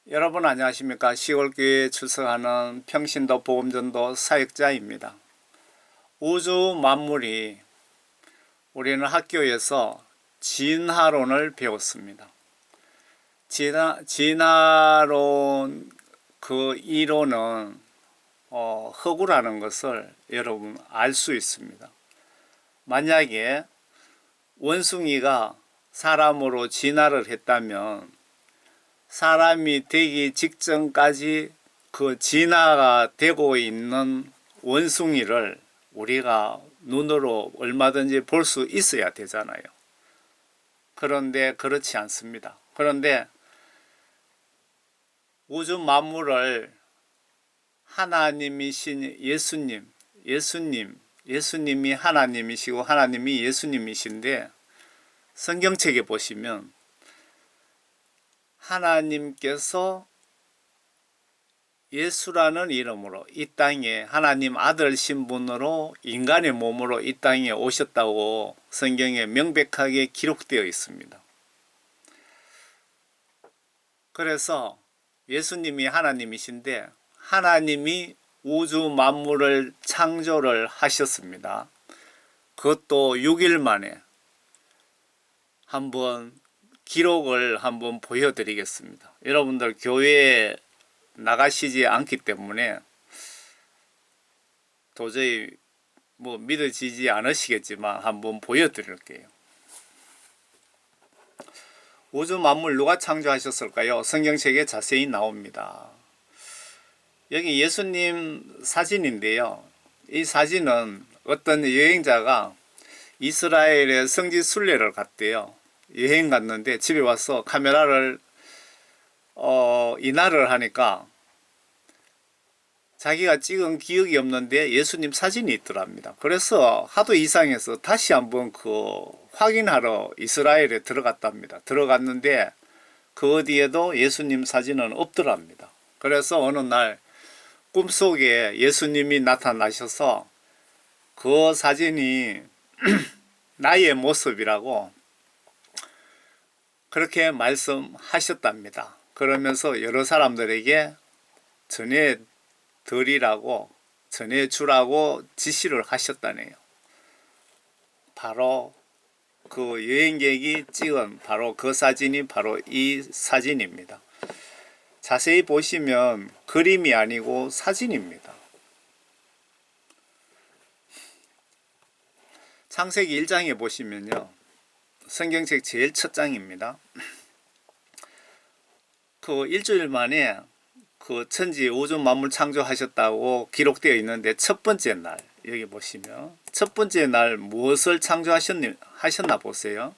여러분 안녕하십니까. 시골교회에 출석하는 평신도 복음전도 사역자입니다. 우주 만물이 우리는 학교에서 진화론을 배웠습니다. 진화론 그 이론은 허구라는 것을 여러분 알 수 있습니다. 만약에 원숭이가 사람으로 진화를 했다면 사람이 되기 직전까지 그 진화가 되고 있는 원숭이를 우리가 눈으로 얼마든지 볼 수 있어야 되잖아요. 그런데 그렇지 않습니다. 그런데 우주 만물을 하나님이신 예수님이 하나님이시고 하나님이 예수님이신데 성경책에 보시면 하나님께서 예수라는 이름으로 이 땅에 하나님 아들 신분으로 인간의 몸으로 이 땅에 오셨다고 성경에 명백하게 기록되어 있습니다. 그래서 예수님이 하나님이신데 하나님이 우주 만물을 창조를 하셨습니다. 그것도 6일 만에 한번 기록을 한번 보여드리겠습니다. 여러분들 교회에 나가시지 않기 때문에 도저히 믿어지지 않으시겠지만 한번 보여드릴게요. 우주 만물 누가 창조하셨을까요? 성경책에 자세히 나옵니다. 여기 예수님 사진인데요. 이 사진은 어떤 여행자가 이스라엘의 성지 순례를 갔대요. 여행 갔는데 집에 와서 카메라를 인화를 하니까 자기가 찍은 기억이 없는데 예수님 사진이 있더랍니다. 그래서 하도 이상해서 다시 한번 확인하러 이스라엘에 들어갔답니다. 들어갔는데 그 어디에도 예수님 사진은 없더랍니다. 그래서 어느 날 꿈속에 예수님이 나타나셔서 그 사진이 나의 모습이라고 그렇게 말씀하셨답니다. 그러면서 여러 사람들에게 전해드리라고 전해주라고 지시를 하셨다네요. 바로 그 여행객이 찍은 바로 그 사진이 바로 이 사진입니다. 자세히 보시면 그림이 아니고 사진입니다. 창세기 1장에 보시면요. 성경책 제일 첫 장입니다. 그 일주일 만에 그 천지 우주 만물 창조하셨다고 기록되어 있는데 첫 번째 날 여기 보시면 첫 번째 날 무엇을 창조하셨나 보세요.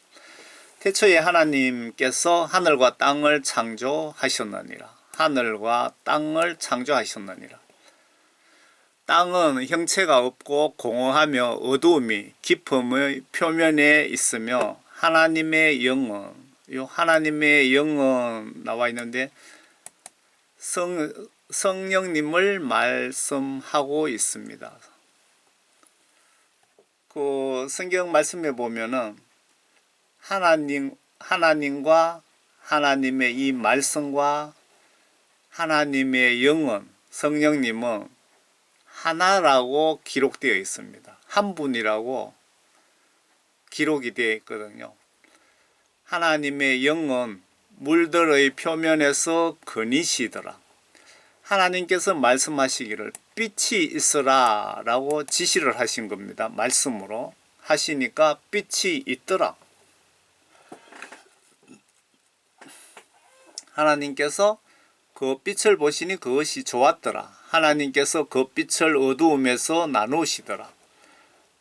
태초에 하나님께서 하늘과 땅을 창조하셨느니라. 하늘과 땅을 창조하셨느니라. 땅은 형체가 없고 공허하며 어두움이 깊음의 표면에 있으며 하나님의 영은 나와 있는데 성령님을 말씀하고 있습니다. 그 성경 말씀에 보면은 하나님과 하나님의 이 말씀과 하나님의 영은 성령님은 하나라고 기록되어 있습니다. 한 분이라고 기록이 되어 있거든요. 하나님의 영은 물들의 표면에서 거니시더라. 하나님께서 말씀하시기를 빛이 있으라 라고 지시를 하신 겁니다. 말씀으로 하시니까 빛이 있더라. 하나님께서 그 빛을 보시니 그것이 좋았더라. 하나님께서 그 빛을 어두움에서 나누시더라.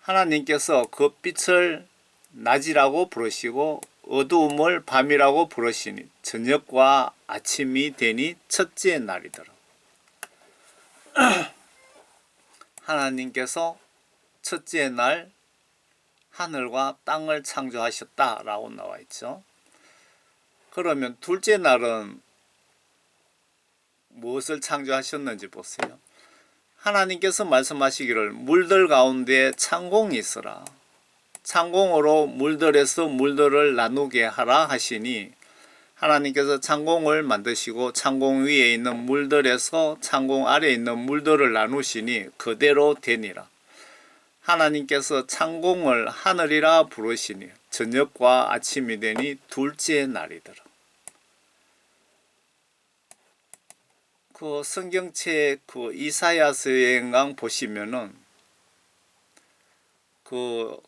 하나님께서 그 빛을 낮이라고 부르시고 어두움을 밤이라고 부르시니 저녁과 아침이 되니 첫째 날이더라. 하나님께서 첫째 날 하늘과 땅을 창조하셨다라고 나와 있죠. 그러면 둘째 날은 무엇을 창조하셨는지 보세요. 하나님께서 말씀하시기를 물들 가운데 창공이 있으라. 창공으로 물들에서 물들을 나누게 하라 하시니 하나님께서 창공을 만드시고 창공 위에 있는 물들에서 창공 아래에 있는 물들을 나누시니 그대로 되니라. 하나님께서 창공을 하늘이라 부르시니 저녁과 아침이 되니 둘째 날이더라. 그 성경책 그 이사야서의 강 보시면은 그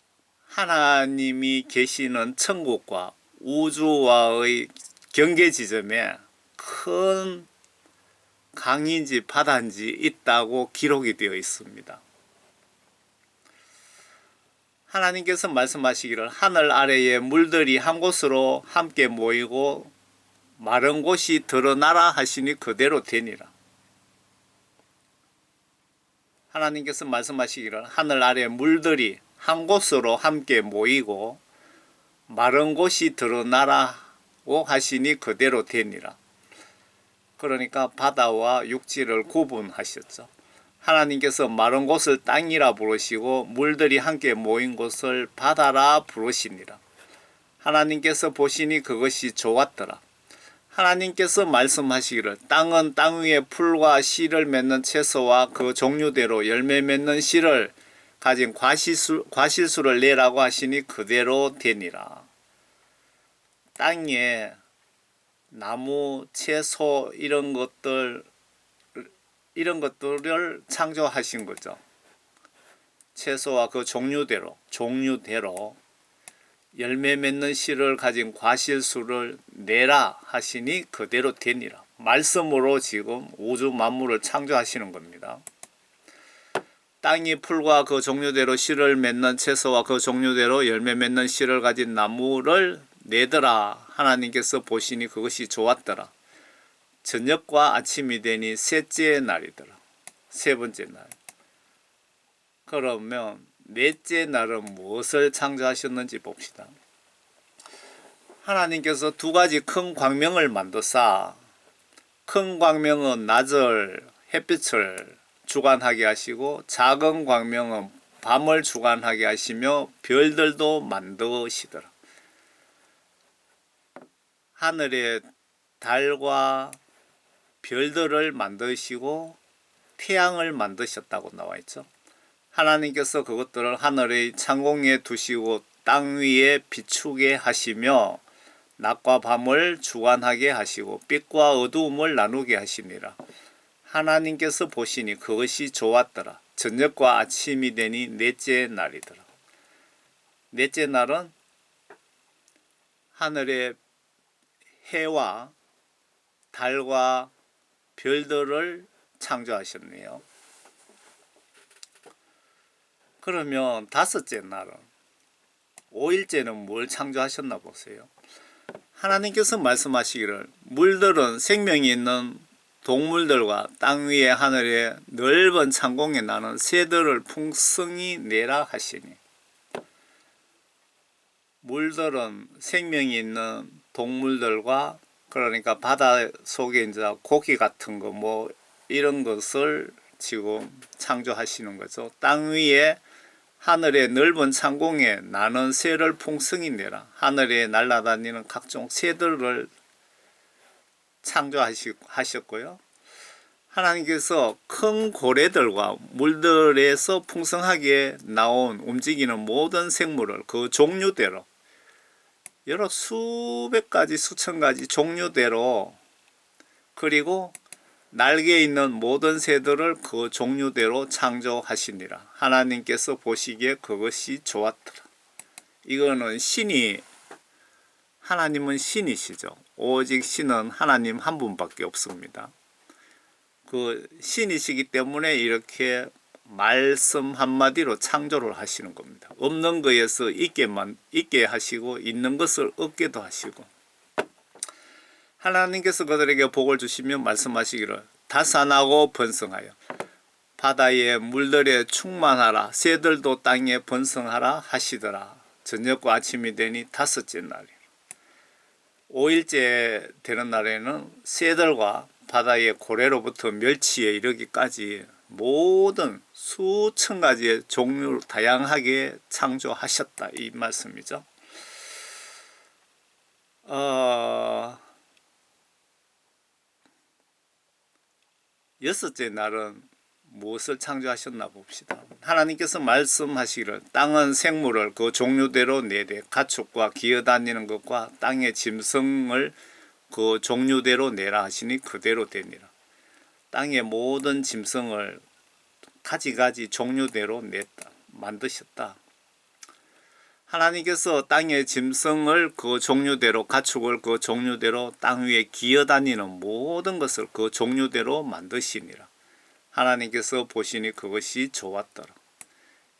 하나님이 계시는 천국과 우주와의 경계 지점에 큰 강인지 바다인지 있다고 기록이 되어 있습니다. 하나님께서 말씀하시기를 하늘 아래에 물들이 한 곳으로 함께 모이고 마른 곳이 드러나라 하시니 그대로 되니라. 하나님께서 말씀하시기를 하늘 아래 물들이 한 곳으로 함께 모이고 마른 곳이 드러나라고 하시니 그대로 되니라. 그러니까 바다와 육지를 구분하셨죠. 하나님께서 마른 곳을 땅이라 부르시고 물들이 함께 모인 곳을 바다라 부르시니라. 하나님께서 보시니 그것이 좋았더라. 하나님께서 말씀하시기를 땅은 땅 위에 풀과 씨를 맺는 채소와 그 종류대로 열매 맺는 씨를 가진 과실수를 내라고 하시니 그대로 되니라. 땅에 나무, 채소 이런 것들을 창조하신 거죠. 채소와 그 종류대로 열매 맺는 씨를 가진 과실수를 내라 하시니 그대로 되니라. 말씀으로 지금 우주 만물을 창조하시는 겁니다. 땅이 풀과 그 종류대로 씨를 맺는 채소와 그 종류대로 열매 맺는 씨를 가진 나무를 내더라. 하나님께서 보시니 그것이 좋았더라. 저녁과 아침이 되니 셋째 날이더라. 세 번째 날. 그러면 넷째 날은 무엇을 창조하셨는지 봅시다. 하나님께서 두 가지 큰 광명을 만드사 큰 광명은 낮을 햇빛을 주관하게 하시고 작은 광명은 밤을 주관하게 하시며 별들도 만드시더라. 하늘에 달과 별들을 만드시고 태양을 만드셨다고 나와 있죠. 하나님께서 그것들을 하늘의 창공에 두시고 땅 위에 비추게 하시며 낮과 밤을 주관하게 하시고 빛과 어두움을 나누게 하시니라. 하나님께서 보시니 그것이 좋았더라. 저녁과 아침이 되니 넷째 날이더라. 넷째 날은 하늘의 해와 달과 별들을 창조하셨네요. 그러면 다섯째 날은 5일째는 뭘 창조하셨나 보세요. 하나님께서 말씀하시기를 물들은 생명이 있는 동물들과 땅 위에 하늘에 넓은 창공에 나는 새들을 풍성히 내라 하시니, 물들은 생명이 있는 동물들과 그러니까 바다 속에 이제 고기 같은 거 뭐 이런 것을 지금 창조하시는 거죠. 땅 위에 하늘의 넓은 창공에 나는 새를 풍성히 내라. 하늘에 날아다니는 각종 새들을 창조하셨고요. 하나님께서 큰 고래들과 물들에서 풍성하게 나온 움직이는 모든 생물을 그 종류대로 여러 수백 가지 수천 가지 종류대로, 그리고 날개 있는 모든 새들을 그 종류대로 창조하시니라. 하나님께서 보시기에 그것이 좋았더라. 이거는 하나님은 신이시죠. 오직 신은 하나님 한 분밖에 없습니다. 그 신이시기 때문에 이렇게 말씀 한마디로 창조를 하시는 겁니다. 없는 것에서 있게 하시고 있는 것을 없게도 하시고, 하나님께서 그들에게 복을 주시며 말씀하시기를 다산하고 번성하여 바다의 물들에 충만하라. 새들도 땅에 번성하라 하시더라. 저녁과 아침이 되니 다섯째 날이라. 5일째 되는 날에는 새들과 바다의 고래로부터 멸치에 이르기까지 모든 수천 가지의 종류를 다양하게 창조하셨다, 이 말씀이죠. 여섯째 날은 무엇을 창조하셨나 봅시다. 하나님께서 말씀하시기를 땅은 생물을 그 종류대로 내되 가축과 기어다니는 것과 땅의 짐승을 그 종류대로 내라 하시니 그대로 되니라. 땅의 모든 짐승을 가지가지 종류대로 냈다. 만드셨다. 하나님께서 땅의 짐승을 그 종류대로, 가축을 그 종류대로, 땅 위에 기어다니는 모든 것을 그 종류대로 만드시니라. 하나님께서 보시니 그것이 좋았더라.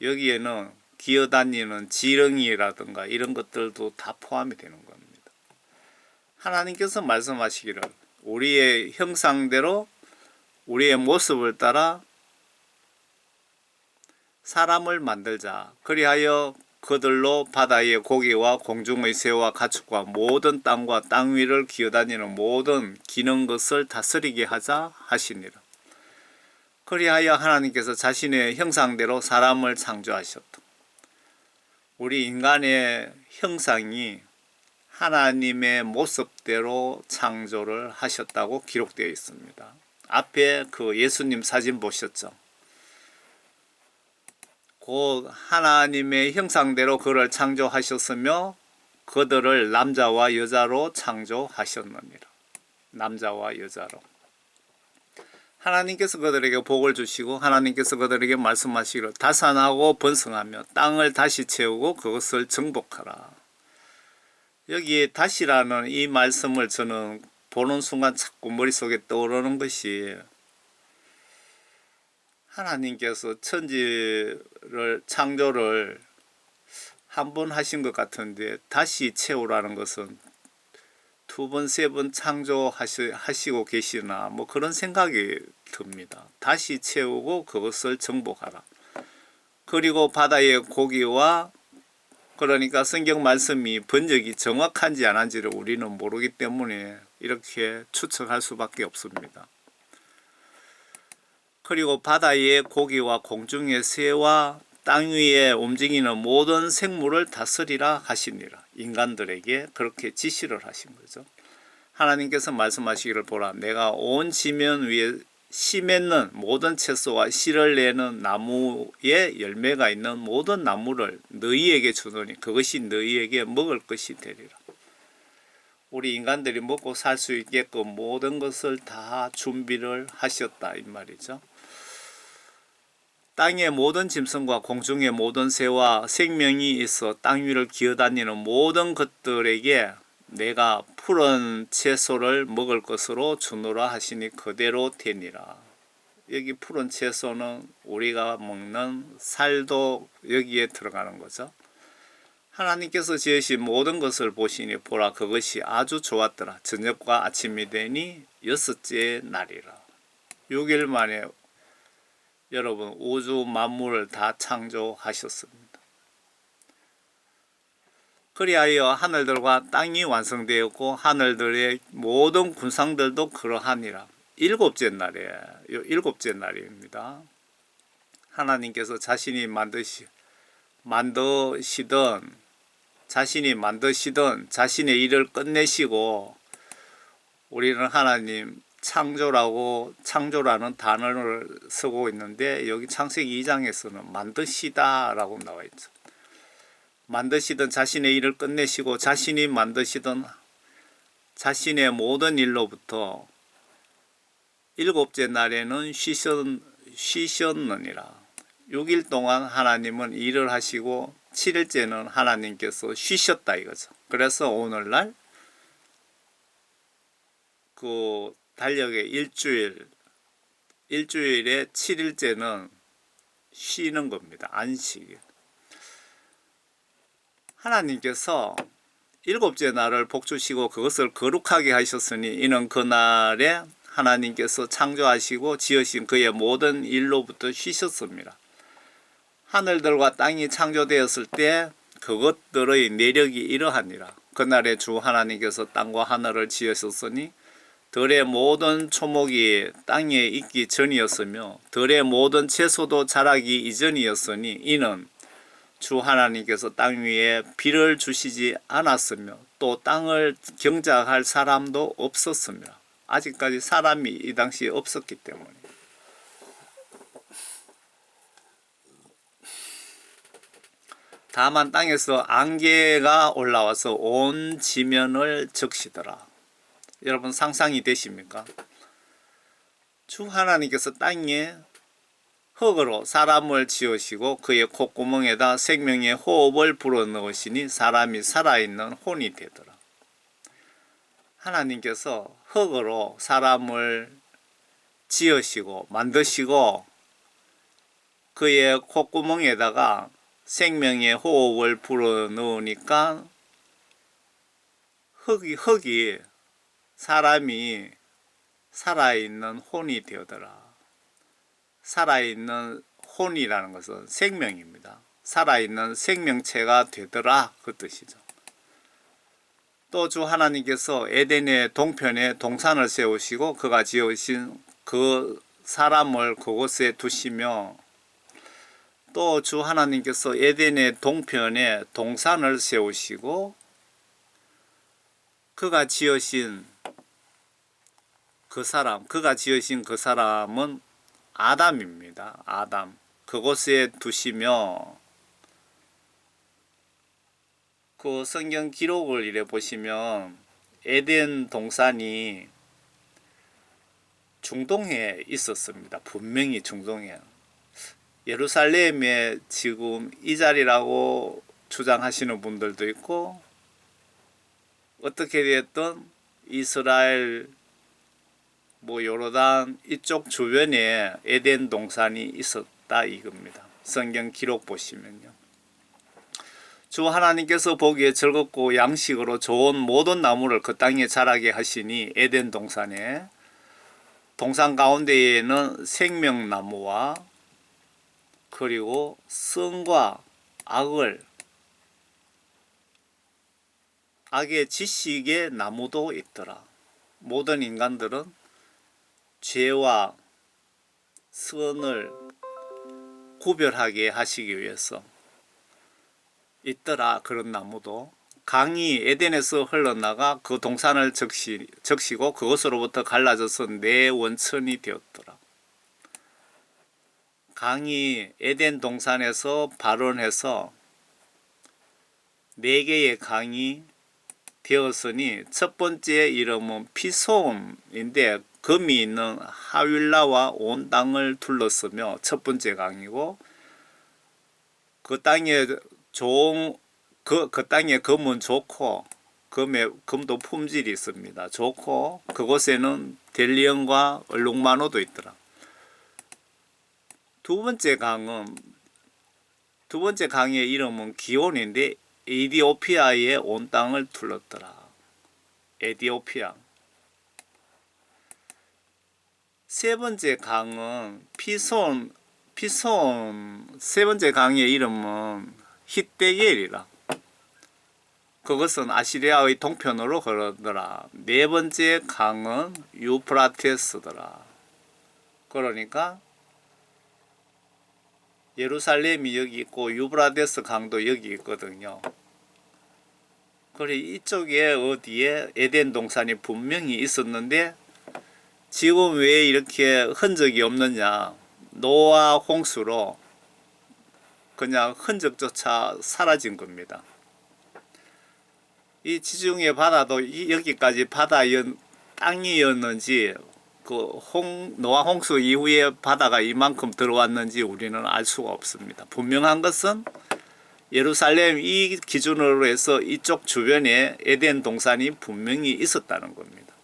여기에는 기어다니는 지렁이라든가 이런 것들도 다 포함이 되는 겁니다. 하나님께서 말씀하시기를 우리의 형상대로 우리의 모습을 따라 사람을 만들자. 그리하여 그들로 바다의 고기와 공중의 새와 가축과 모든 땅과 땅 위를 기어다니는 모든 기는 것을 다스리게 하자 하시니라. 그리하여 하나님께서 자신의 형상대로 사람을 창조하셨다. 우리 인간의 형상이 하나님의 모습대로 창조를 하셨다고 기록되어 있습니다. 앞에 그 예수님 사진 보셨죠? 곧 하나님의 형상대로 그를 창조하셨으며 그들을 남자와 여자로 창조하셨느니라. 남자와 여자로. 하나님께서 그들에게 복을 주시고 하나님께서 그들에게 말씀하시기를 다산하고 번성하며 땅을 다시 채우고 그것을 정복하라. 여기에 다시라는 이 말씀을 저는 보는 순간 자꾸 머릿속에 떠오르는 것이 하나님께서 천지를 창조를 한 번 하신 것 같은데 다시 채우라는 것은 두 번, 세 번 창조하시고 계시나 뭐 그런 생각이 듭니다. 다시 채우고 그것을 정복하라. 그리고 바다의 고기와 그러니까 성경 말씀이 번역이 정확한지 안 한지를 우리는 모르기 때문에 이렇게 추측할 수밖에 없습니다. 그리고 바다의 고기와 공중의 새와 땅 위에 움직이는 모든 생물을 다스리라 하시니라. 인간들에게 그렇게 지시를 하신 거죠. 하나님께서 말씀하시기를 보라. 내가 온 지면 위에 씨 맺는 모든 채소와 씨를 내는 나무에 열매가 있는 모든 나무를 너희에게 주노니 그것이 너희에게 먹을 것이 되리라. 우리 인간들이 먹고 살 수 있게끔 모든 것을 다 준비를 하셨다 이 말이죠. 땅의 모든 짐승과 공중의 모든 새와 생명이 있어 땅 위를 기어다니는 모든 것들에게 내가 푸른 채소를 먹을 것으로 주노라 하시니 그대로 되니라. 여기 푸른 채소는 우리가 먹는 살도 여기에 들어가는 거죠. 하나님께서 지으신 모든 것을 보시니 보라 그것이 아주 좋았더라. 저녁과 아침이 되니 여섯째 날이라. 6일 만에 여러분 우주 만물을 다 창조하셨습니다. 그리하여 하늘들과 땅이 완성되었고 하늘들의 모든 군상들도 그러하니라. 일곱째 날입니다. 하나님께서 자신이 만드시던 자신의 일을 끝내시고 우리는 하나님 창조라는 단어를 쓰고 있는데 여기 창세기 2장에서는 만드시다 라고 나와 있죠. 만드시던 자신의 일을 끝내시고 자신이 만드시던 자신의 모든 일로부터 일곱째 날에는 쉬셨느니라. 6일 동안 하나님은 일을 하시고 7일째는 하나님께서 쉬셨다 이거죠. 그래서 오늘날 그 달력의 일주일의 7일째는 쉬는 겁니다. 안식. 하나님께서 일곱째 날을 복주시고 그것을 거룩하게 하셨으니 이는 그날에 하나님께서 창조하시고 지으신 그의 모든 일로부터 쉬셨습니다. 하늘들과 땅이 창조되었을 때 그것들의 내력이 이러하니라. 그날에 주 하나님께서 땅과 하늘을 지으셨으니 들의 모든 초목이 땅에 있기 전이었으며 들의 모든 채소도 자라기 이전이었으니 이는 주 하나님께서 땅 위에 비를 주시지 않았으며 또 땅을 경작할 사람도 없었으며 아직까지 사람이 이 당시에 없었기 때문에 다만 땅에서 안개가 올라와서 온 지면을 적시더라. 여러분 상상이 되십니까? 주 하나님께서 땅에 흙으로 사람을 지으시고 그의 콧구멍에다 생명의 호흡을 불어넣으시니 사람이 살아있는 혼이 되더라. 하나님께서 흙으로 사람을 지으시고 만드시고 그의 콧구멍에다가 생명의 호흡을 불어넣으니까 흙이 사람이 살아있는 혼이 되더라. 살아있는 혼이라는 것은 생명입니다. 살아있는 생명체가 되더라 그 뜻이죠. 또 주 하나님께서 에덴의 동편에 동산을 세우시고 그가 지으신 그 사람을 그곳에 두시며 또 주 하나님께서 에덴의 동편에 동산을 세우시고 그가 지으신 그 사람은 아담입니다. 아담. 그곳에 두시며 그 성경 기록을 이래 보시면 에덴 동산이 중동에 있었습니다. 분명히 중동에. 예루살렘에 지금 이 자리라고 주장하시는 분들도 있고 어떻게 됐든 이스라엘 요르단 이쪽 주변에 에덴 동산이 있었다 이겁니다. 성경 기록 보시면요. 주 하나님께서 보기에 즐겁고 양식으로 좋은 모든 나무를 그 땅에 자라게 하시니 에덴 동산에 동산 가운데에는 생명나무와 그리고 선과 악의 지식의 나무도 있더라. 모든 인간들은 죄와 선을 구별하게 하시기 위해서 있더라. 그런 나무도 강이 에덴에서 흘러나가 그 동산을 적시고 그것으로부터 갈라져서 네 원천이 되었더라. 강이 에덴 동산에서 발원해서 네 개의 강이 되었으니 첫 번째 이름은 피솜인데 금이 있는 하윌라와 온 땅을 둘러쓰며 첫 번째 강이고 그 땅에 그 땅에 금은 좋고 금도 품질이 있습니다. 좋고 그곳에는 델리온과 얼룩마노도 있더라. 두 번째 강의 이름은 기온인데 에디오피아의 온 땅을 둘렀더라. 에디오피아. 세 번째 강은 피손 세 번째 강의 이름은 히데겔이라. 그것은 아시리아의 동편으로 흐르더라. 네 번째 강은 유프라테스더라. 그러니까 예루살렘이 여기 있고 유브라데스 강도 여기 있거든요. 그래 이쪽에 어디에 에덴 동산이 분명히 있었는데 지금 왜 이렇게 흔적이 없느냐. 노아 홍수로 그냥 흔적조차 사라진 겁니다. 이 지중해 바다도 여기까지 땅이었는지 노아 홍수 이후에 바다가 이만큼 들어왔는지 우리는 알 수가 없습니다. 분명한 것은 예루살렘 이 기준으로 해서 이쪽 주변에 에덴 동산이 분명히 있었다는 겁니다.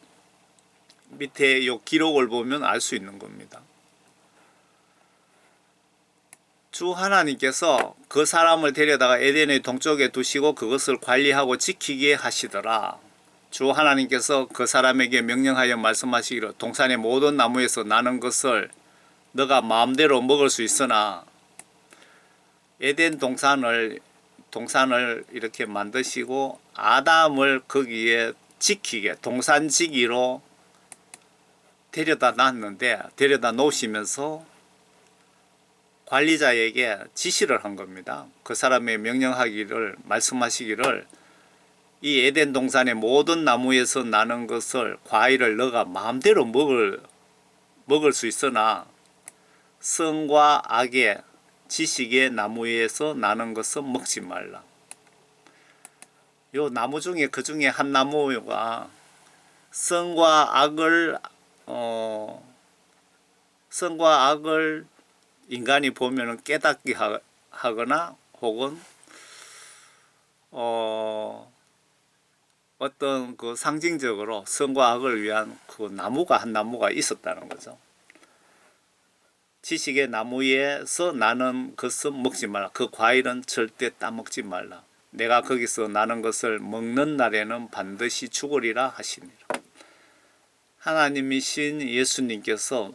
밑에 이 기록을 보면 알 수 있는 겁니다. 주 하나님께서 그 사람을 데려다가 에덴의 동쪽에 두시고 그것을 관리하고 지키게 하시더라. 주 하나님께서 그 사람에게 명령하여 말씀하시기를 동산의 모든 나무에서 나는 것을 너가 마음대로 먹을 수 있으나 에덴 동산을 이렇게 만드시고 아담을 거기에 지키게 동산지기로 데려다 놓으시면서 관리자에게 지시를 한 겁니다. 그 사람의 말씀하시기를 이 에덴 동산의 모든 나무에서 나는 것을 과일을 너가 마음대로 먹을 수 있으나 선과 악의 지식의 나무에서 나는 것은 먹지 말라. 요 나무 중에 그 중에 한 나무가 선과 악을 선과 악을 인간이 보면은 깨닫게 하거나 혹은 어떤 그 상징적으로 선과 악을 위한 그 나무가 한 나무가 있었다는 거죠. 지식의 나무에서 나는 것은 먹지 말라. 그 과일은 절대 따먹지 말라. 내가 거기서 나는 것을 먹는 날에는 반드시 죽으리라 하시니라. 하나님이신 예수님께서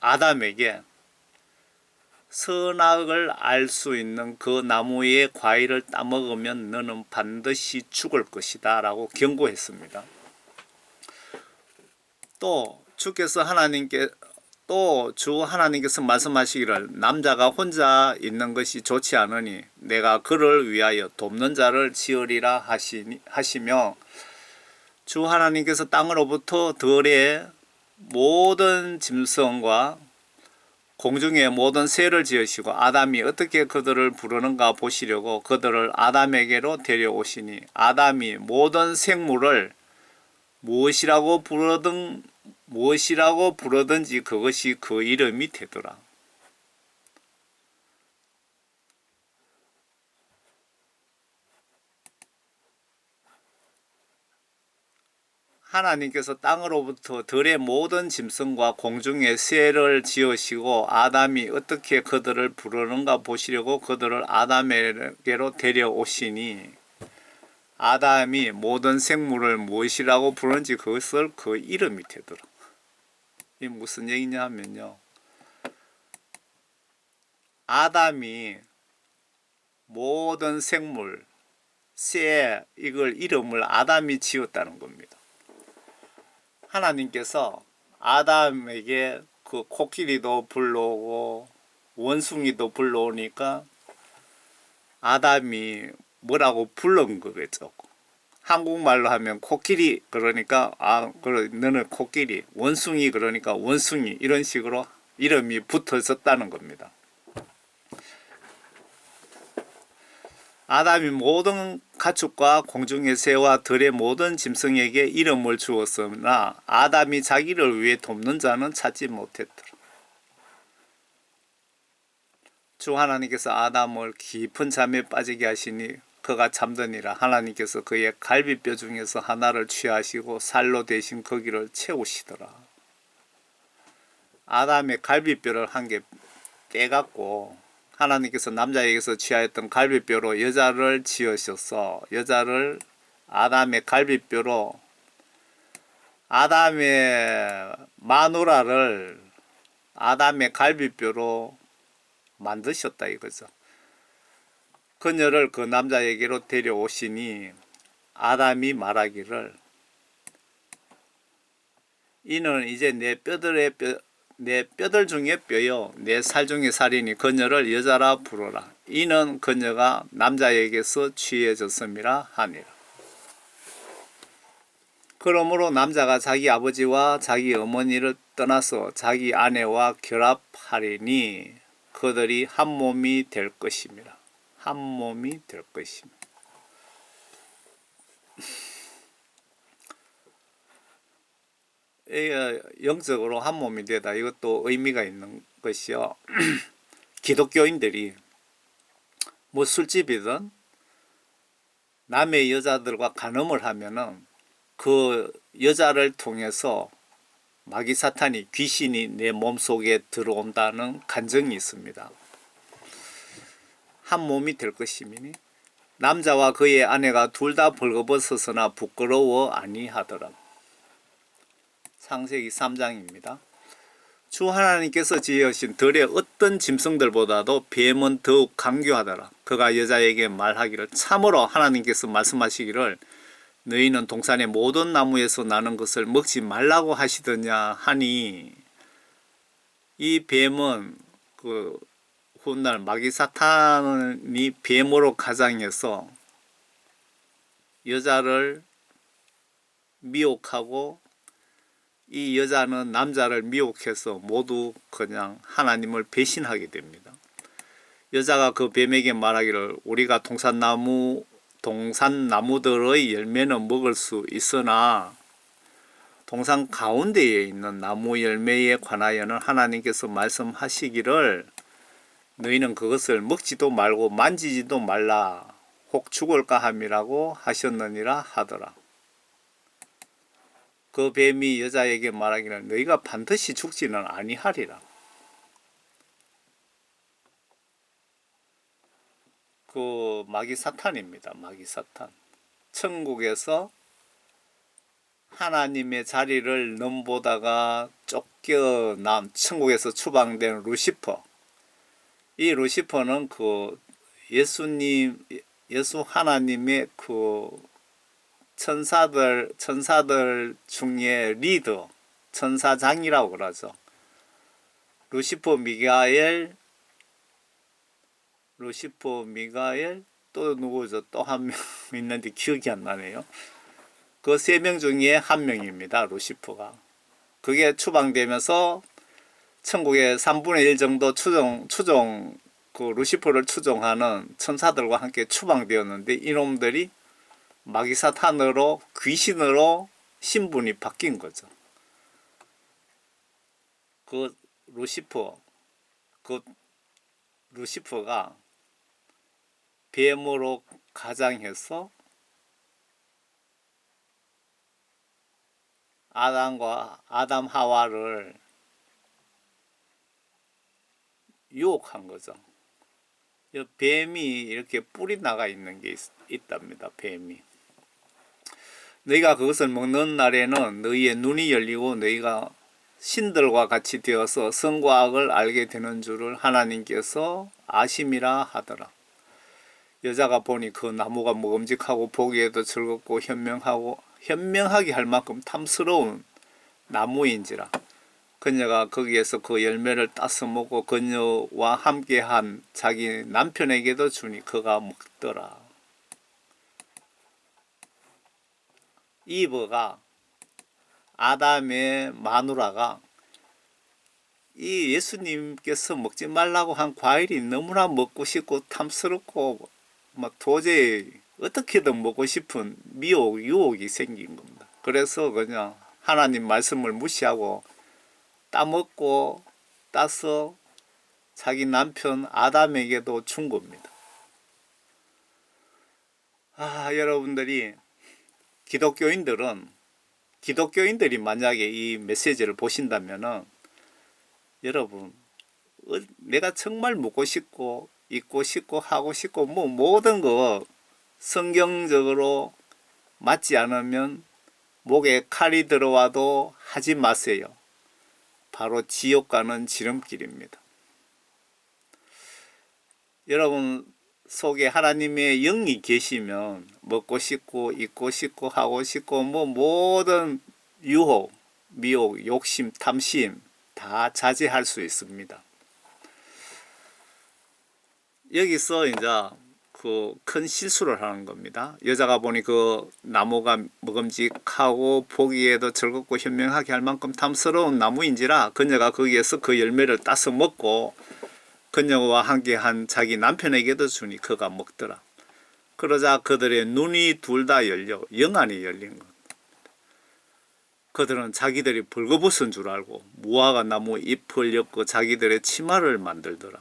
아담에게 선악을 알 수 있는 그 나무의 과일을 따먹으면 너는 반드시 죽을 것이다 라고 경고했습니다. 또 주 하나님께서 말씀하시기를 남자가 혼자 있는 것이 좋지 않으니 내가 그를 위하여 돕는 자를 지으리라 하시며, 주 하나님께서 땅으로부터 들의 모든 짐승과 공중의 모든 새를 지으시고 아담이 어떻게 그들을 부르는가 보시려고 그들을 아담에게로 데려오시니 아담이 모든 생물을 무엇이라고 부르든지 그것이 그 이름이 되더라. 하나님께서 땅으로부터 들의 모든 짐승과 공중의 새를 지으시고 아담이 어떻게 그들을 부르는가 보시려고 그들을 아담에게로 데려오시니 아담이 모든 생물을 무엇이라고 부르는지 그것을 그 이름이 되더라. 이게 무슨 얘기냐 하면요, 아담이 모든 생물, 새, 이걸 이름을 아담이 지었다는 겁니다. 하나님께서 아담에게 그 코끼리도 불러오고 원숭이도 불러오니까 아담이 뭐라고 부른 거겠죠. 한국말로 하면 코끼리 그러니까 그래 너는 코끼리, 원숭이 그러니까 원숭이, 이런 식으로 이름이 붙어 있었다는 겁니다. 아담이 모든 가축과 공중의 새와 들의 모든 짐승에게 이름을 주었으나 아담이 자기를 위해 돕는 자는 찾지 못했더라. 주 하나님께서 아담을 깊은 잠에 빠지게 하시니 그가 잠드니라. 하나님께서 그의 갈비뼈 중에서 하나를 취하시고 살로 대신 거기를 채우시더라. 아담의 갈비뼈를 한 개 떼갖고 하나님께서 남자에게서 취하였던 갈비뼈로 여자를 지으셔서 여자를 아담의 갈비뼈로, 아담의 마누라를 아담의 갈비뼈로 만드셨다 이거죠. 그녀를 그 남자에게로 데려오시니 아담이 말하기를 이는 이제 내 뼈들 중에 뼈요 내 살 중에 살이니 그녀를 여자라 부르라. 이는 그녀가 남자에게서 취해졌음이라 하니라. 그러므로 남자가 자기 아버지와 자기 어머니를 떠나서 자기 아내와 결합하리니 그들이 한 몸이 될 것입니다. 한 몸이 될 것입니다. 영적으로 한 몸이 되다, 이것도 의미가 있는 것이요. 기독교인들이 뭐 술집이든 남의 여자들과 간음을 하면은 그 여자를 통해서 마귀 사탄이, 귀신이 내 몸속에 들어온다는 간증이 있습니다. 한 몸이 될 것이니 남자와 그의 아내가 둘 다 벌거벗었으나 부끄러워 아니하더라. 창세기 3장입니다. 주 하나님께서 지으신 들의 어떤 짐승들보다도 뱀은 더욱 강교하더라. 그가 여자에게 말하기를 참으로 하나님께서 말씀하시기를 너희는 동산의 모든 나무에서 나는 것을 먹지 말라고 하시더냐 하니, 이 뱀은 그 훗날 마귀 사탄이 뱀으로 가장해서 여자를 미혹하고 이 여자는 남자를 미혹해서 모두 그냥 하나님을 배신하게 됩니다. 여자가 그 뱀에게 말하기를 우리가 동산나무들의 열매는 먹을 수 있으나 동산 가운데에 있는 나무 열매에 관하여는 하나님께서 말씀하시기를 너희는 그것을 먹지도 말고 만지지도 말라 혹 죽을까 함이라고 하셨느니라 하더라. 그 뱀이 여자에게 말하기를 너희가 반드시 죽지는 아니하리라. 그 마귀 사탄입니다. 마귀 사탄. 천국에서 하나님의 자리를 넘보다가 쫓겨난 천국에서 추방된 루시퍼. 이 루시퍼는 그 예수 하나님의 그 천사들 중에 리더, 천사장이라고 그러죠. 루시퍼 미가엘, 또 누구죠? 또 한 명 있는데 기억이 안 나네요. 그 세 명 중에 한 명입니다. 루시퍼가. 그게 추방되면서 천국의 3분의 1 정도 그 루시퍼를 추종하는 천사들과 함께 추방되었는데 이놈들이 마귀사탄으로 귀신으로 신분이 바뀐 거죠. 그 루시퍼가 뱀으로 가장해서 아담 하와를 유혹한 거죠. 뱀이 이렇게 뿔이 나가 있는 게 있답니다. 뱀이. 너희가 그것을 먹는 날에는 너희의 눈이 열리고 너희가 신들과 같이 되어서 선과 악을 알게 되는 줄을 하나님께서 아심이라 하더라. 여자가 보니 그 나무가 먹음직하고 보기에도 즐겁고 현명하게 할 만큼 탐스러운 나무인지라. 그녀가 거기에서 그 열매를 따서 먹고 그녀와 함께한 자기 남편에게도 주니 그가 먹더라. 이브가 아담의 마누라가 이 예수님께서 먹지 말라고 한 과일이 너무나 먹고 싶고 탐스럽고 막 도저히 어떻게든 먹고 싶은 유혹이 생긴 겁니다. 그래서 그냥 하나님 말씀을 무시하고 따서 자기 남편 아담에게도 준 겁니다. 여러분들이 기독교인들이 만약에 이 메시지를 보신다면은 여러분 내가 정말 먹고 싶고 입고 싶고 하고 싶고 모든 거 성경적으로 맞지 않으면 목에 칼이 들어와도 하지 마세요. 바로 지옥 가는 지름길입니다. 여러분 속에 하나님의 영이 계시면 먹고 싶고 입고 싶고 하고 싶고 모든 유혹, 미혹, 욕심, 탐심 다 자제할 수 있습니다. 여기서 이제 그 큰 실수를 하는 겁니다. 여자가 보니 그 나무가 먹음직하고 보기에도 즐겁고 현명하게 할 만큼 탐스러운 나무인지라 그녀가 거기에서 그 열매를 따서 먹고 그녀와 함께한 자기 남편에게도 주니 그가 먹더라. 그러자 그들의 눈이 둘 다 열려 영안이 열린 것. 그들은 자기들이 벌거벗은 줄 알고 무화과 나무 잎을 엮고 자기들의 치마를 만들더라.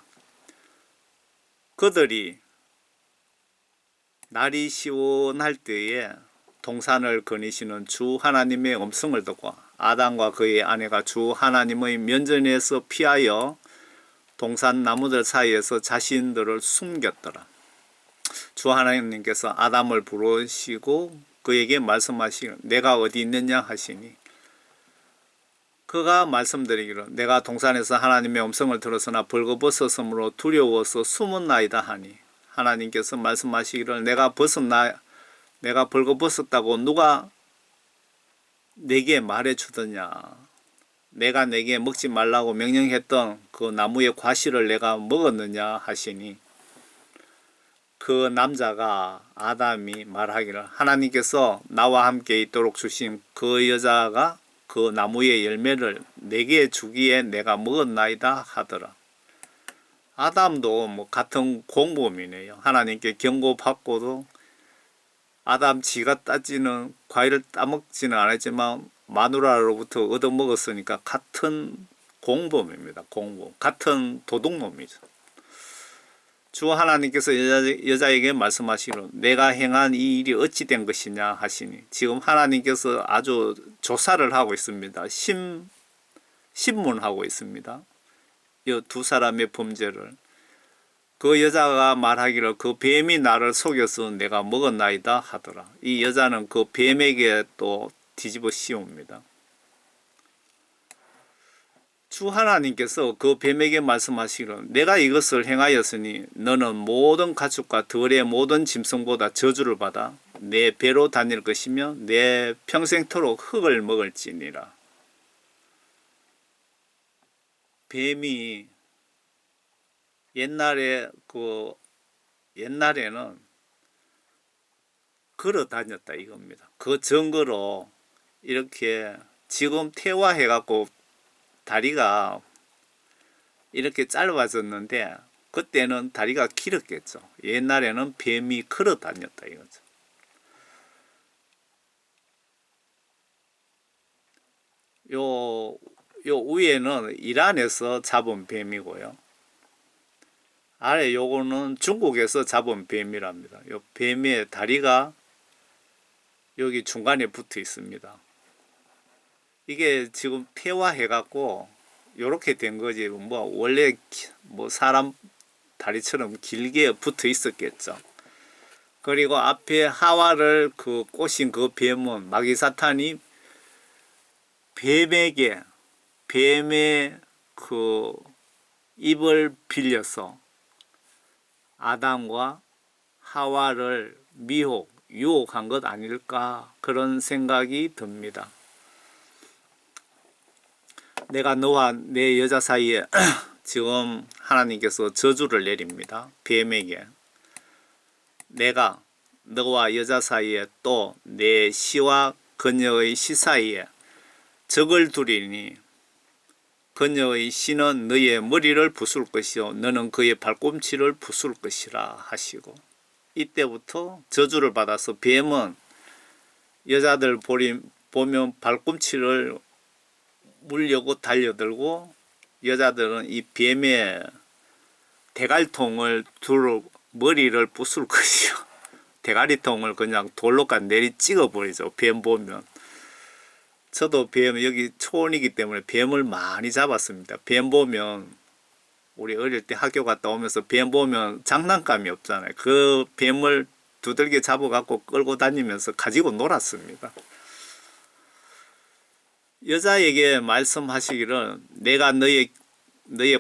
그들이 날이 시원할 때에 동산을 거니시는 주 하나님의 음성을 듣고 아담과 그의 아내가 주 하나님의 면전에서 피하여 동산 나무들 사이에서 자신들을 숨겼더라. 주 하나님께서 아담을 부르시고 그에게 말씀하시기를 내가 어디 있느냐 하시니 그가 말씀드리기를 내가 동산에서 하나님의 음성을 들었으나 벌거벗었으므로 두려워서 숨었나이다 하니 하나님께서 말씀하시기를 내가 벌거벗었다고 누가 내게 말해주더냐. 내가 내게 먹지 말라고 명령했던 그 나무의 과실을 내가 먹었느냐 하시니 그 남자가 아담이 말하기를 하나님께서 나와 함께 있도록 주신 그 여자가 그 나무의 열매를 내게 주기에 내가 먹었나이다 하더라. 아담도 뭐 같은 공범이네요. 하나님께 경고받고도 아담 지가 따지는 과일을 따먹지는 않았지만 마누라로부터 얻어먹었으니까 같은 공범입니다. 공범. 같은 도둑놈이죠. 주 하나님께서 여자에게 말씀하시기로 내가 행한 이 일이 어찌 된 것이냐 하시니 지금 하나님께서 아주 조사를 하고 있습니다. 신문하고 있습니다. 이 두 사람의 범죄를. 그 여자가 말하기를 그 뱀이 나를 속여서 내가 먹었나이다 하더라. 이 여자는 그 뱀에게 또 뒤집어 씌웁니다. 주 하나님께서 그 뱀에게 말씀하시기를 내가 이것을 행하였으니 너는 모든 가축과 들의 모든 짐승보다 저주를 받아 내 배로 다닐 것이며 내 평생토록 흙을 먹을지니라. 뱀이 옛날에는 걸어 다녔다 이겁니다. 그 증거로 이렇게 지금 퇴화해 갖고 다리가 이렇게 짧아졌는데 그때는 다리가 길었겠죠. 옛날에는 뱀이 걸어 다녔다 이거죠. 요 위에는 이란에서 잡은 뱀이고요. 아래 요거는 중국에서 잡은 뱀이랍니다. 요 뱀의 다리가 여기 중간에 붙어 있습니다. 이게 지금 퇴화해 갖고 요렇게 된 거지 뭐 원래 뭐 사람 다리처럼 길게 붙어 있었겠죠. 그리고 앞에 하와를 그 꼬신 그 뱀은 마귀 사탄이 뱀의 그 입을 빌려서 아담과 하와를 유혹한 것 아닐까 그런 생각이 듭니다. 내가 너와 내 여자 사이에 지금 하나님께서 저주를 내립니다. 뱀에게 내가 너와 여자 사이에 또 내 시와 그녀의 시 사이에 적을 두리니 그녀의 씨는 너의 머리를 부술 것이요 너는 그의 발꿈치를 부술 것이라 하시고 이때부터 저주를 받아서 뱀은 여자들 보면 발꿈치를 물려고 달려들고 여자들은 이 뱀의 대갈통을 두르 머리를 부술 것이요 대가리통을 그냥 돌로까지 내리 찍어버리죠. 뱀 보면. 저도 뱀 여기 초원이기 때문에 뱀을 많이 잡았습니다. 뱀 보면 우리 어릴 때 학교 갔다 오면서 뱀 보면 장난감이 없잖아요. 그 뱀을 두들겨 잡아갖고 끌고 다니면서 가지고 놀았습니다. 여자에게 말씀하시기를 내가 너의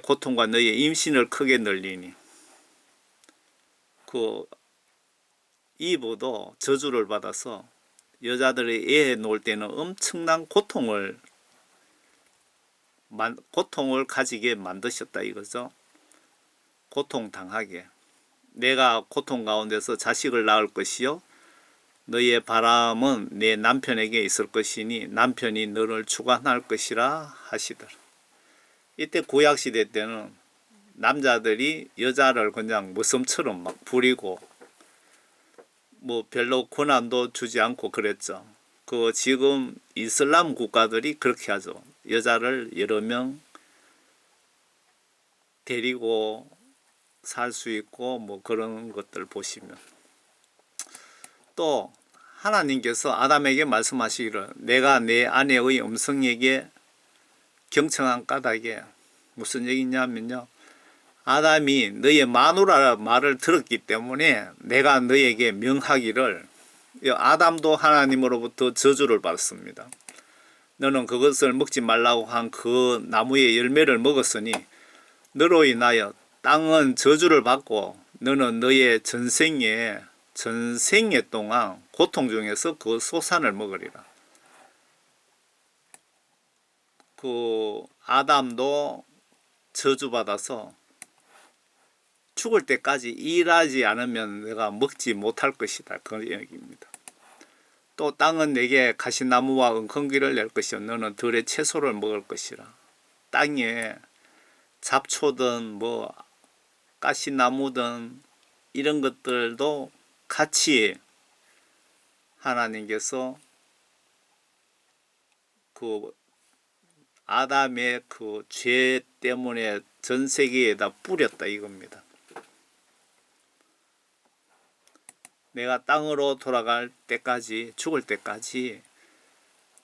고통과 너의 임신을 크게 늘리니 그 이브도 저주를 받아서 여자들이 애 놓을 때는 엄청난 고통을 가지게 만드셨다 이거죠. 고통당하게. 내가 고통 가운데서 자식을 낳을 것이요 너의 바람은 내 남편에게 있을 것이니 남편이 너를 주관할 것이라 하시더라. 이때 구약시대 때는 남자들이 여자를 그냥 무섬처럼 막 부리고 뭐 별로 권한도 주지 않고 그랬죠. 그 지금 이슬람 국가들이 그렇게 하죠. 여자를 여러 명 데리고 살 수 있고 뭐 그런 것들 보시면 또 하나님께서 아담에게 말씀하시기를 내가 내 아내의 음성에게 경청한 까닭에 무슨 얘기냐면요. 아담이 너의 마누라 말을 들었기 때문에 내가 너에게 명하기를 아담도 하나님으로부터 저주를 받습니다. 너는 그것을 먹지 말라고 한 그 나무의 열매를 먹었으니 너로 인하여 땅은 저주를 받고 너는 너의 전생에 동안 고통 중에서 그 소산을 먹으리라. 그 아담도 저주받아서 죽을 때까지 일하지 않으면 내가 먹지 못할 것이다. 그 얘기입니다. 또 땅은 내게 가시나무와 은컹기를 낼 것이요 너는 들의 채소를 먹을 것이라. 땅에 잡초든 뭐 가시나무든 이런 것들도 같이 하나님께서 그 아담의 그 죄 때문에 전 세계에다 뿌렸다 이겁니다. 내가 땅으로 돌아갈 때까지, 죽을 때까지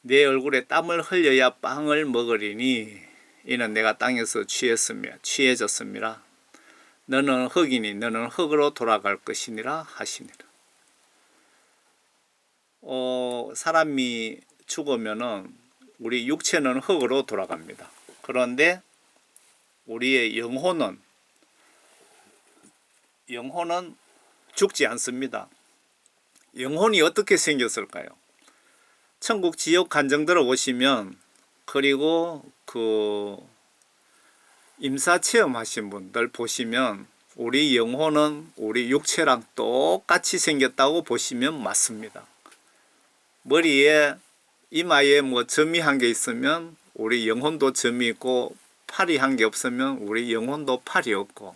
내 얼굴에 땀을 흘려야 빵을 먹으리니 이는 내가 땅에서 취해졌습니다. 너는 흙이니 너는 흙으로 돌아갈 것이니라 하시니라. 사람이 죽으면은 우리 육체는 흙으로 돌아갑니다. 그런데 우리의 영혼은 죽지 않습니다. 영혼이 어떻게 생겼을까요? 천국 지옥 간정 들어보시면, 그리고 그 임사 체험하신 분들 보시면 우리 영혼은 우리 육체랑 똑같이 생겼다고 보시면 맞습니다. 머리에 이마에 뭐 점이 한 개 있으면 우리 영혼도 점이 있고, 팔이 한 개 없으면 우리 영혼도 팔이 없고,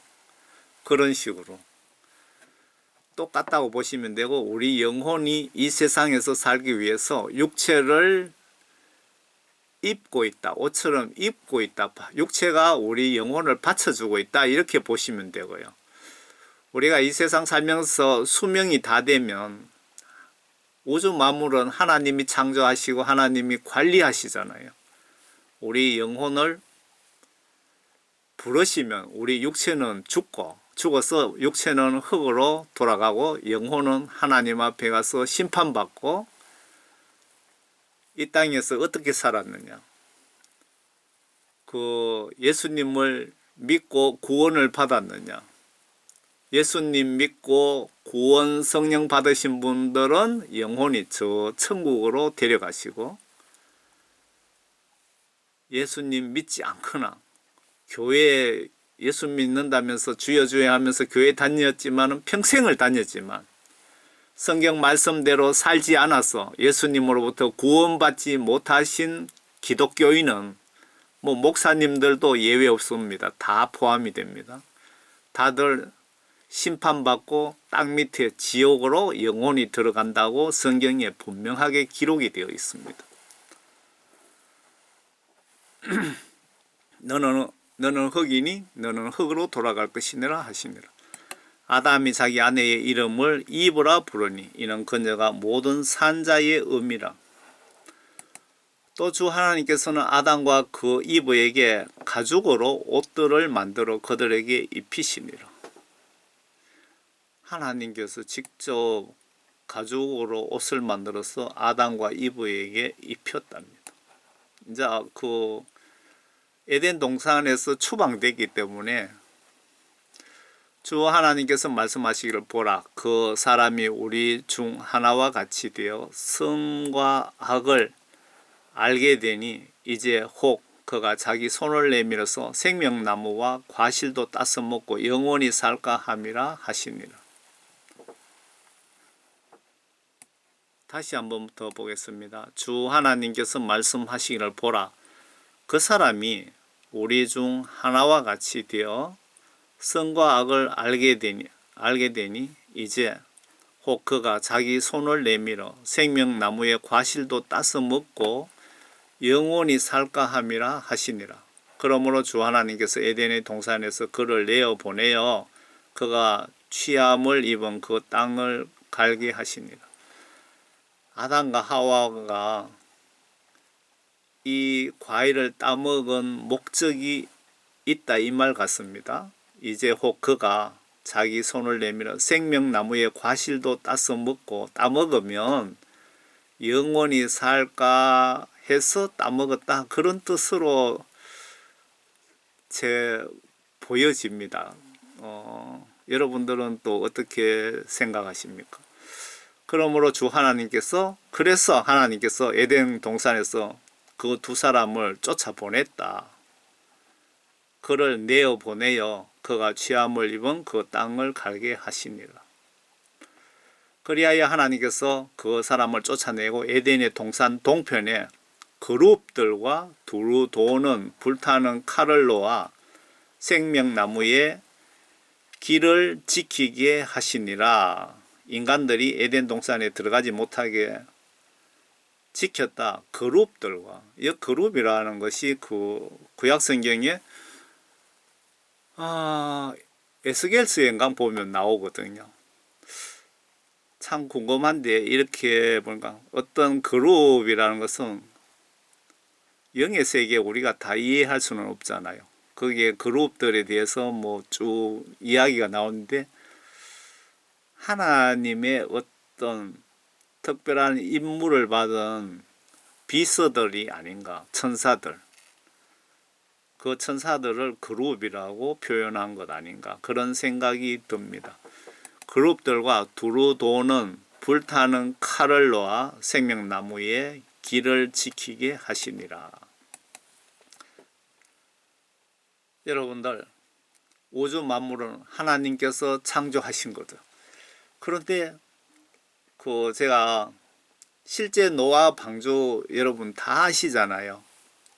그런 식으로 똑같다고 보시면 되고, 우리 영혼이 이 세상에서 살기 위해서 육체를 입고 있다, 옷처럼 입고 있다, 육체가 우리 영혼을 받쳐주고 있다, 이렇게 보시면 되고요. 우리가 이 세상 살면서 수명이 다 되면 우주 만물은 하나님이 창조하시고 하나님이 관리하시잖아요. 우리 영혼을 부르시면 우리 육체는 죽어서 육체는 흙으로 돌아가고, 영혼은 하나님 앞에 가서 심판받고, 이 땅에서 어떻게 살았느냐, 그 예수님을 믿고 구원을 받았느냐, 예수님 믿고 구원 성령 받으신 분들은 영혼이 저 천국으로 데려가시고, 예수님 믿지 않거나 교회 예수 믿는다면서 주여 주여 하면서 교회 다녔지만 평생을 다녔지만 성경 말씀대로 살지 않아서 예수님으로부터 구원받지 못하신 기독교인은, 뭐 목사님들도 예외 없습니다. 다 포함이 됩니다. 다들 심판받고 땅 밑에 지옥으로 영혼이 들어간다고 성경에 분명하게 기록이 되어 있습니다. 너는 흙이니 너는 흙으로 돌아갈 것이니라 하시니라. 아담이 자기 아내의 이름을 이브라 부르니 이는 그녀가 모든 산자의 의미라. 또 주 하나님께서는 아담과 그 이브에게 가죽으로 옷들을 만들어 그들에게 입히시니라. 하나님께서 직접 가죽으로 옷을 만들어서 아담과 이브에게 입혔답니다. 이제 그 에덴 동산에서 추방됐기 때문에 주 하나님께서 말씀하시기를, 보라, 그 사람이 우리 중 하나와 같이 되어 선과 악을 알게 되니 이제 혹 그가 자기 손을 내밀어서 생명나무와 과실도 따서 먹고 영원히 살까 함이라 하시니라. 다시 한번 더 보겠습니다. 주 하나님께서 말씀하시기를, 보라, 그 사람이 우리 중 하나와 같이 되어 선과 악을 알게 되니 이제 혹 그가 자기 손을 내밀어 생명나무의 과실도 따서 먹고 영원히 살까 함이라 하시니라. 그러므로 주 하나님께서 에덴의 동산에서 그를 내어 보내어 그가 취함을 입은 그 땅을 갈게 하시니라. 아담과 하와가 이 과일을 따먹은 목적이 있다, 이 말 같습니다. 이제 혹 그가 자기 손을 내밀어 생명나무의 과실도 따서 먹고, 따먹으면 영원히 살까 해서 따먹었다, 그런 뜻으로 보여집니다. 여러분들은 또 어떻게 생각하십니까? 그러므로 주 하나님께서, 그래서 하나님께서 에덴 동산에서 그 두 사람을 쫓아보냈다. 그를 내어보내어 그가 취함을 입은 그 땅을 갈게 하시니라. 그리하여 하나님께서 그 사람을 쫓아내고 에덴의 동산 동편에 그룹들과 두루 도는 불타는 칼을 놓아 생명나무의 길을 지키게 하시니라. 인간들이 에덴 동산에 들어가지 못하게 지켰다. 그룹들과, 이 그룹이라는 것이 그 구약 성경에 에스겔서 연강 보면 나오거든요. 참 궁금한데, 이렇게 보니까 어떤 그룹이라는 것은 영의 세계 우리가 다 이해할 수는 없잖아요. 거기에 그룹들에 대해서 뭐 쭉 이야기가 나오는데, 하나님의 어떤 특별한 임무를 받은 비서들이 아닌가, 천사들. 그 천사들을 그룹이라고 표현한 것 아닌가, 그런 생각이 듭니다. 그룹들과 두루 도는 불타는 칼을 놓아 생명나무의 길을 지키게 하시니라. 여러분들, 우주 만물은 하나님께서 창조하신 거죠. 그런데 제가 실제 노아 방주 여러분 다 아시잖아요.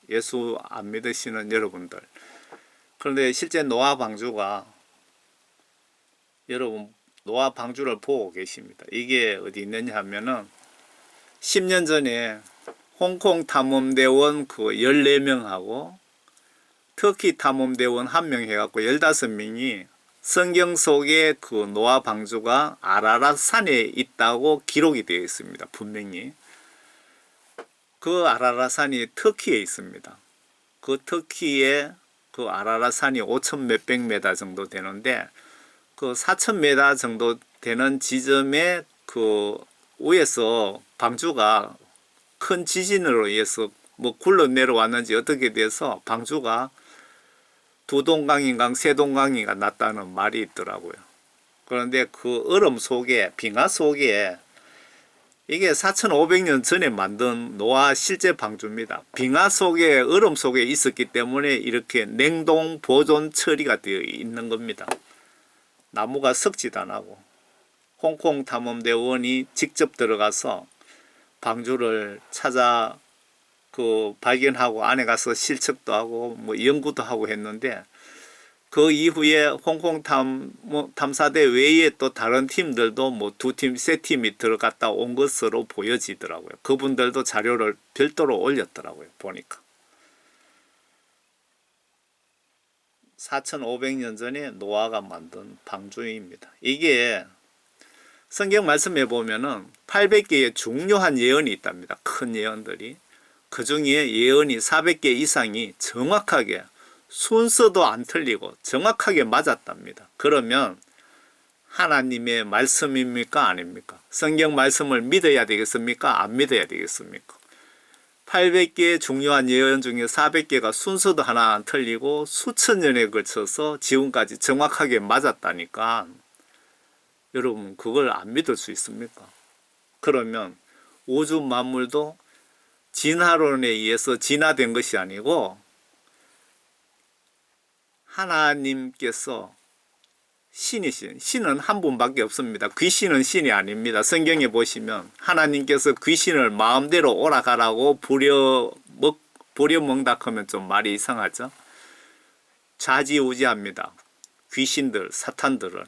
예수 안 믿으시는 여러분들. 그런데 실제 노아 방주가, 여러분 노아 방주를 보고 계십니다. 이게 어디 있느냐 하면은 10년 전에 홍콩 탐험대원 14명하고 터키 탐험대원 1명 해갖고 15명이 성경 속에 노아 방주가 아라랏 산에 있다고 기록이 되어 있습니다. 분명히. 그 아라랏 산이 터키에 있습니다. 그 터키에 아라랏 산이 5천 몇백 메다 정도 되는데, 4천 메다 정도 되는 지점에 위에서 방주가 큰 지진으로 의해서 뭐 굴러 내려왔는지 어떻게 돼서 방주가 두 동강인가 세 동강이가 났다는 말이 있더라고요. 그런데 그 얼음 속에, 빙하 속에, 이게 4,500년 전에 만든 노아 실제 방주입니다. 빙하 속에, 얼음 속에 있었기 때문에 이렇게 냉동 보존 처리가 되어 있는 겁니다. 나무가 썩지도 안 하고. 홍콩 탐험대원이 직접 들어가서 방주를 찾아 발견하고 안에 가서 실측도 하고 뭐 연구도 하고 했는데, 그 이후에 홍콩 탐사대 외에 또 다른 팀들도 뭐 2팀, 3팀이 들어갔다 온 것으로 보여지더라고요. 그분들도 자료를 별도로 올렸더라고요. 보니까 4,500년 전에 노아가 만든 방주입니다. 이게 성경 말씀에 보면은 800개의 중요한 예언이 있답니다. 큰 예언들이. 그 중에 예언이 400개 이상이 정확하게 순서도 안 틀리고 정확하게 맞았답니다. 그러면 하나님의 말씀입니까? 아닙니까? 성경 말씀을 믿어야 되겠습니까? 안 믿어야 되겠습니까? 800개의 중요한 예언 중에 400개가 순서도 하나 안 틀리고 수천 년에 걸쳐서 지금까지 정확하게 맞았다니까, 여러분 그걸 안 믿을 수 있습니까? 그러면 우주 만물도 진화론에 의해서 진화된 것이 아니고 하나님께서 신은 한 분밖에 없습니다. 귀신은 신이 아닙니다. 성경에 보시면 하나님께서 귀신을 마음대로 오라가라고 부려먹다 하면 좀 말이 이상하죠. 좌지우지합니다. 귀신들, 사탄들을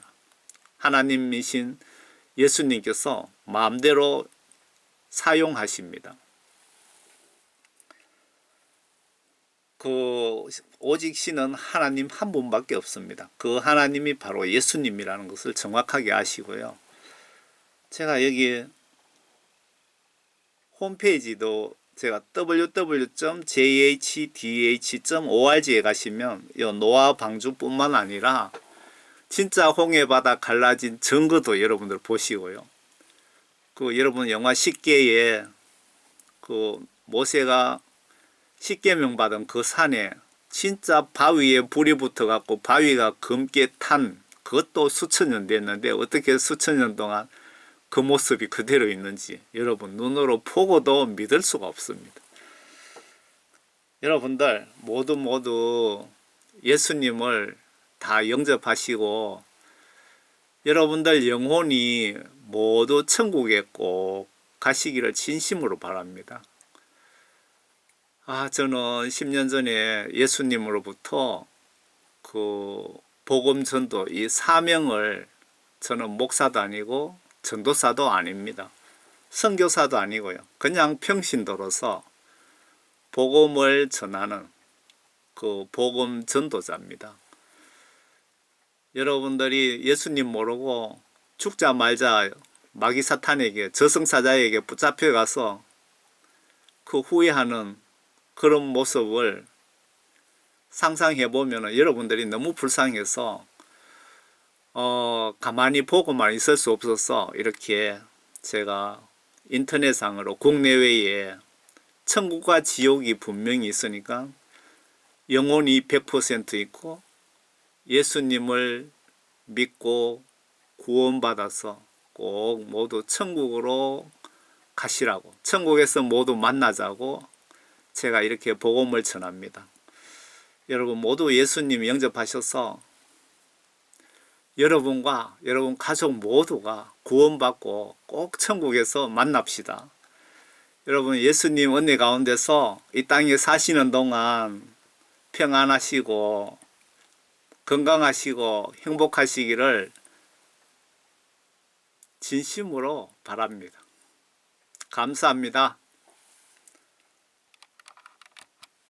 하나님이신 예수님께서 마음대로 사용하십니다. 오직 신은 하나님 한 분밖에 없습니다. 그 하나님이 바로 예수님이라는 것을 정확하게 아시고요. 제가 여기 홈페이지도 제가 www.jhdh.org에 가시면 이 노아 방주뿐만 아니라 진짜 홍해바다 갈라진 증거도 여러분들 보시고요. 여러분 영화 십계에 모세가 십계명 받은 그 산에 진짜 바위에 불이 붙어 갖고 바위가 검게 탄, 그것도 수천 년 됐는데 어떻게 수천 년 동안 그 모습이 그대로 있는지 여러분 눈으로 보고도 믿을 수가 없습니다. 여러분들 모두 예수님을 다 영접하시고 여러분들 영혼이 모두 천국에 꼭 가시기를 진심으로 바랍니다. 저는 10년 전에 예수님으로부터 복음 전도 이 사명을 저는 목사도 아니고 전도사도 아닙니다. 선교사도 아니고요. 그냥 평신도로서 복음을 전하는 그 복음 전도자입니다. 여러분들이 예수님 모르고 죽자 말자 마귀 사탄에게 저승사자에게 붙잡혀 가서 그 후회하는 그런 모습을 상상해 보면 여러분들이 너무 불쌍해서 가만히 보고만 있을 수 없어서 이렇게 제가 인터넷상으로 국내외에 천국과 지옥이 분명히 있으니까 영혼이 100% 있고 예수님을 믿고 구원받아서 꼭 모두 천국으로 가시라고, 천국에서 모두 만나자고 제가 이렇게 복음을 전합니다. 여러분 모두 예수님 영접하셔서 여러분과 여러분 가족 모두가 구원받고 꼭 천국에서 만납시다. 여러분 예수님 은혜 가운데서 이 땅에 사시는 동안 평안하시고 건강하시고 행복하시기를 진심으로 바랍니다. 감사합니다.